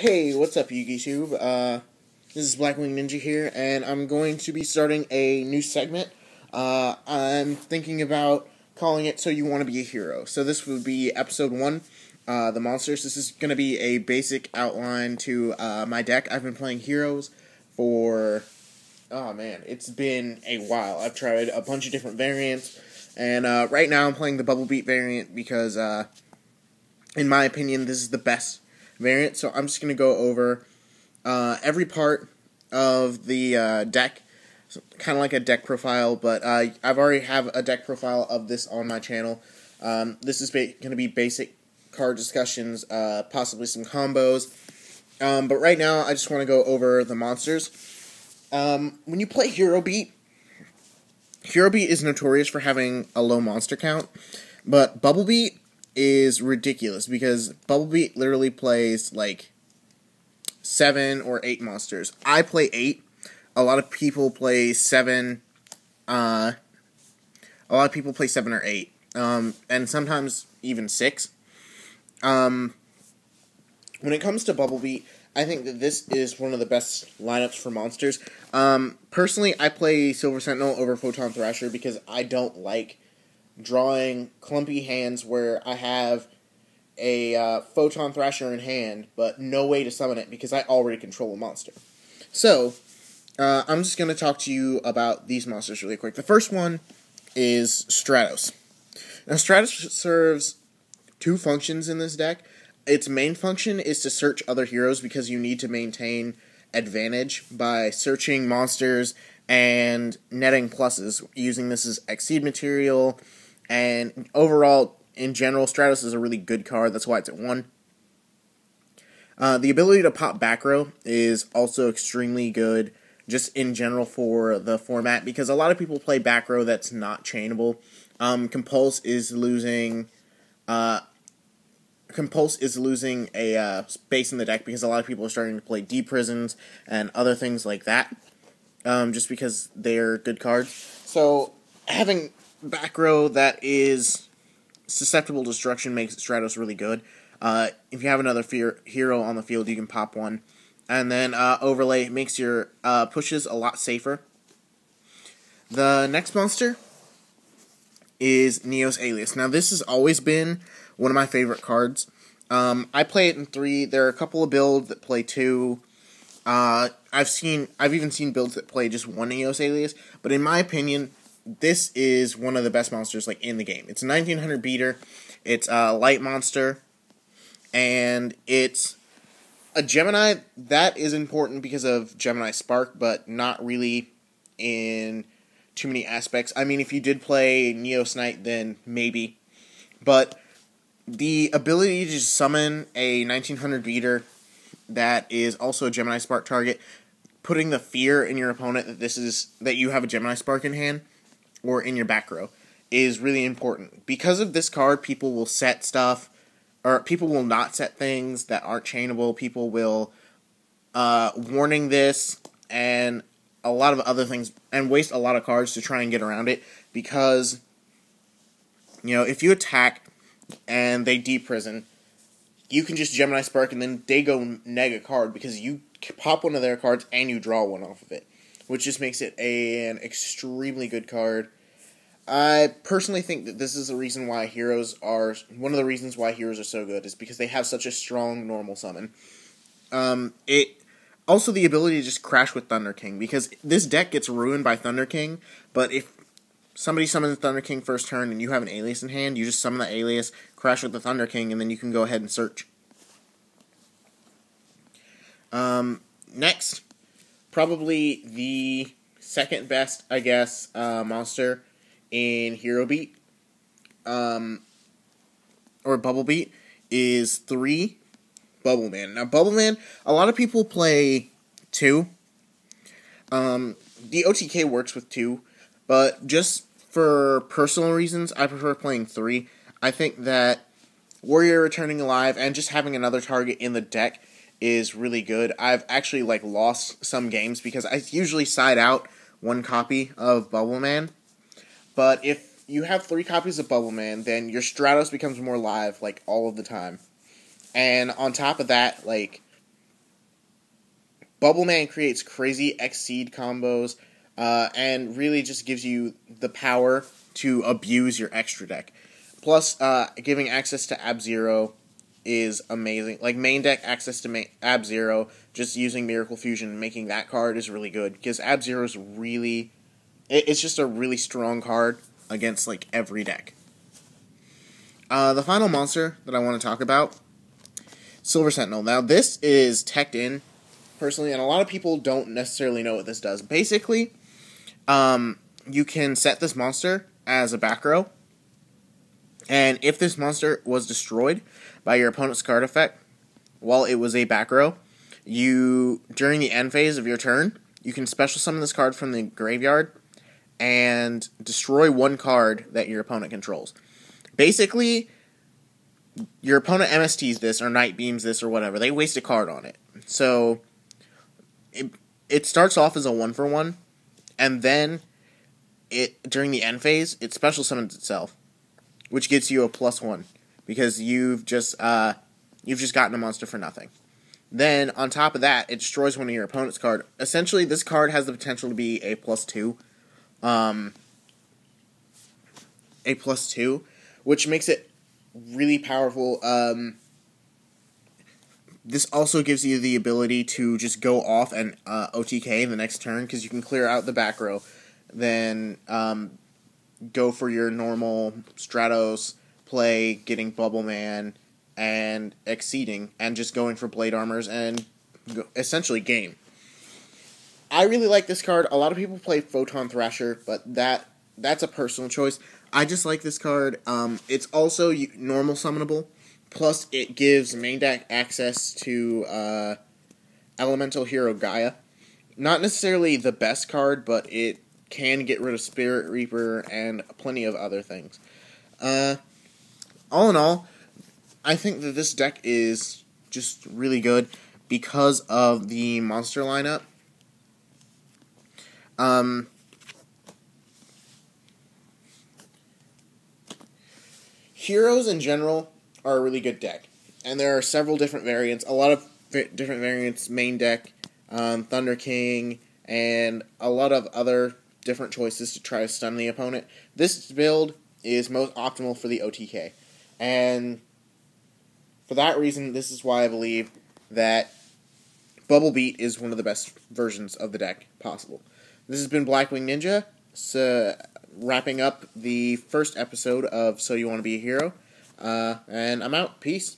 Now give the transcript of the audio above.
Hey, what's up, YouTube? This is Blackwing Ninja here, and I'm going to be starting a new segment. I'm thinking about calling it So You Want to Be a Hero. So this would be episode 1, the monsters. This is going to be a basic outline to my deck. I've been playing heroes for, oh man, it's been a while. I've tried a bunch of different variants, and right now I'm playing the Bubble Beat variant because, in my opinion, this is the best variant. So I'm just going to go over every part of the deck, kind of like a deck profile, but I've already have a deck profile of this on my channel. This is going to be basic card discussions, possibly some combos, but right now I just want to go over the monsters. When you play Hero Beat is notorious for having a low monster count, but Bubble Beat is ridiculous because Bubble Beat literally plays like 7 or 8 monsters. I play 8. A lot of people play 7. A lot of people play 7 or 8, and sometimes even 6. When it comes to Bubble Beat, I think that this is one of the best lineups for monsters. Personally, I play Silver Sentinel over Photon Thrasher because I don't like drawing clumpy hands where I have a Photon Thrasher in hand, but no way to summon it because I already control a monster. So, I'm just going to talk to you about these monsters really quick. The first one is Stratos. Now, Stratos serves 2 functions in this deck. Its main function is to search other heroes because you need to maintain advantage by searching monsters and netting pluses, using this as Exceed material, and overall, in general, Stratos is a really good card. That's why it's at 1. The ability to pop back row is also extremely good, just in general for the format, because a lot of people play back row that's not chainable. Compulse is losing a space in the deck because a lot of people are starting to play D-Prisons and other things like that, just because they're good cards. So, having back row that is susceptible to destruction makes Stratos really good. If you have another hero on the field, you can pop one. And then Overlay makes your pushes a lot safer. The next monster is Neos Alias. Now, this has always been one of my favorite cards. I play it in 3. There are a couple of builds that play 2. I've even seen builds that play just 1 Neos Alias. But in my opinion, this is one of the best monsters in the game. It's a 1900 beater. It's a light monster, and it's a Gemini. That is important because of Gemini Spark, but not really in too many aspects. I mean, if you did play Neos Knight, then maybe. But the ability to summon a 1900 beater that is also a Gemini Spark target, putting the fear in your opponent that you have a Gemini Spark in hand or in your back row, is really important. Because of this card, people will set stuff, or people will not set things that aren't chainable. People will warning this and a lot of other things, and waste a lot of cards to try and get around it, because, if you attack and they D-Prison, you can just Gemini Spark and then they go neg a card because you pop one of their cards and you draw one off of it, which just makes it an extremely good card. I personally think that this is the reason why one of the reasons why heroes are so good is because they have such a strong normal summon. Also the ability to just crash with Thunder King, because this deck gets ruined by Thunder King, but if somebody summons Thunder King first turn and you have an Alias in hand, you just summon the Alias, crash with the Thunder King, and then you can go ahead and search. Next, probably the second best, I guess, monster in Hero Beat, or Bubble Beat, is 3, Bubble Man. Now, Bubble Man, a lot of people play 2. The OTK works with 2, but just for personal reasons, I prefer playing 3. I think that Warrior Returning Alive and just having another target in the deck is really good. I've actually lost some games because I usually side out 1 copy of Bubble Man. But if you have 3 copies of Bubble Man, then your Stratos becomes more live all of the time. And on top of that, Bubble Man creates crazy Exceed combos, and really just gives you the power to abuse your extra deck. Plus, giving access to Ab-Zero is amazing. Like, main deck access to Ab-Zero, just using Miracle Fusion and making that card is really good, because Ab-Zero is really... It's just a really strong card against, like, every deck. The final monster that I want to talk about, Silver Sentinel. Now, this is teched in, personally, and a lot of people don't necessarily know what this does. Basically, you can set this monster as a back row, and if this monster was destroyed by your opponent's card effect while it was a back row, during the end phase of your turn, you can special summon this card from the graveyard and destroy one card that your opponent controls. Basically, your opponent MSTs this, or Night Beams this, or whatever. They waste a card on it. So, it starts off as a 1-for-1, and then, during the end phase, it special summons itself, which gets you a +1, because you've just gotten a monster for nothing. Then, on top of that, it destroys one of your opponent's card. Essentially, this card has the potential to be a +2. Which makes it really powerful. This also gives you the ability to just go off and OTK the next turn, because you can clear out the back row, then go for your normal Stratos play, getting Bubble Man, and Exceeding, and just going for Blade Armors, and essentially game. I really like this card. A lot of people play Photon Thrasher, but that's a personal choice. I just like this card. It's also normal summonable, plus it gives main deck access to Elemental Hero Gaia. Not necessarily the best card, but it can get rid of Spirit Reaper and plenty of other things. All in all, I think that this deck is just really good because of the monster lineup. Heroes in general are a really good deck, and there are several different variants, a lot of different variants, main deck, Thunder King, and a lot of other different choices to try to stun the opponent. This build is most optimal for the OTK, and for that reason, this is why I believe that Bubble Beat is one of the best versions of the deck possible. This has been Blackwing Ninja, wrapping up the first episode of So You Want to Be a Hero, and I'm out. Peace.